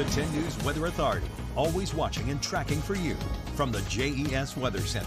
The 10 News Weather Authority, always watching and tracking for you from the JES Weather Center.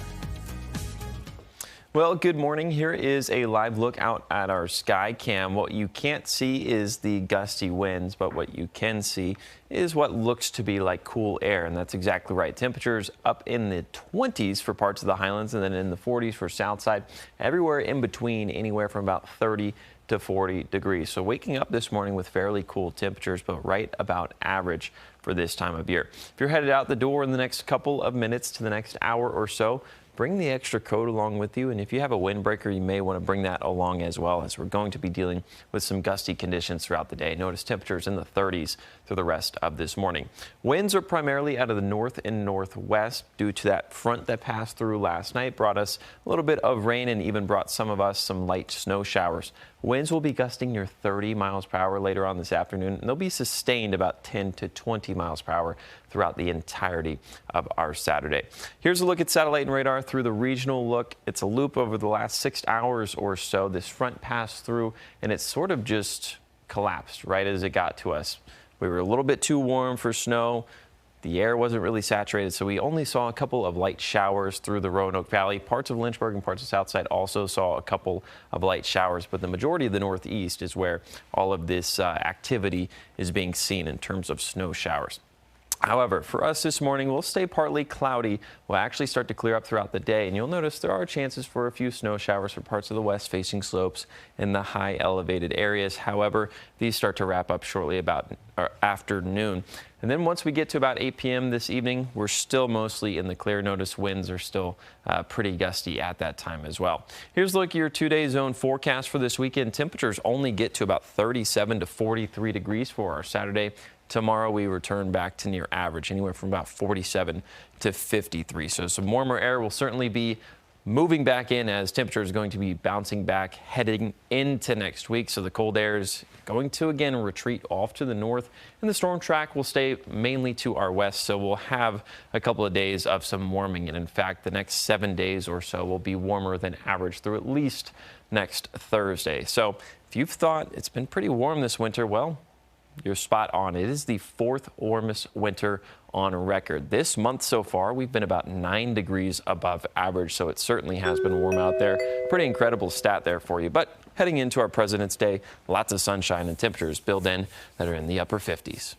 Well, good morning. Here is a live look out at our sky cam. What you can't see is the gusty winds, but what you can see is what looks to be like cool air, and that's exactly right. Temperatures up in the 20s for parts of the highlands and then in the 40s for south side. Everywhere in between, anywhere from about 30 to 40 degrees. So waking up this morning with fairly cool temperatures, but right about average for this time of year. If you're headed out the door in the next couple of minutes to the next hour or so, bring the extra coat along with you, and if you have a windbreaker, you may want to bring that along as well, as we're going to be dealing with some gusty conditions throughout the day. Notice temperatures in the 30s through the rest of this morning. Winds are primarily out of the north and northwest due to that front that passed through last night, brought us a little bit of rain and even brought some of us some light snow showers. Winds will be gusting near 30 miles per hour later on this afternoon, and they'll be sustained about 10 to 20 miles per hour throughout the entirety of our Saturday. Here's a look at satellite and radar through the regional look. It's a loop over the last 6 hours or so. This front passed through, and it sort of just collapsed right as it got to us. We were a little bit too warm for snow. The air wasn't really saturated, so we only saw a couple of light showers through the Roanoke Valley. Parts of Lynchburg and parts of Southside also saw a couple of light showers, but the majority of the Northeast is where all of this activity is being seen in terms of snow showers. However, for us this morning, we'll stay partly cloudy. We'll actually start to clear up throughout the day, and you'll notice there are chances for a few snow showers for parts of the west-facing slopes in the high elevated areas. However, these start to wrap up shortly about afternoon. And then once we get to about 8 p.m. this evening, we're still mostly in the clear. Notice winds are still pretty gusty at that time as well. Here's a look at your 2-day zone forecast for this weekend. Temperatures only get to about 37 to 43 degrees for our Saturday. Tomorrow we return back to near average, anywhere from about 47 to 53. So some warmer air will certainly be moving back in as temperature is going to be bouncing back heading into next week. So the cold air is going to again retreat off to the north, and the storm track will stay mainly to our west. So we'll have a couple of days of some warming, and in fact the next 7 days or so will be warmer than average through at least next Thursday. So if you've thought it's been pretty warm this winter, well, you're spot on. It is the 4th warmest winter on record. This month so far, we've been about 9 degrees above average, so it certainly has been warm out there. Pretty incredible stat there for you. But heading into our President's Day, lots of sunshine and temperatures built in that are in the upper 50s.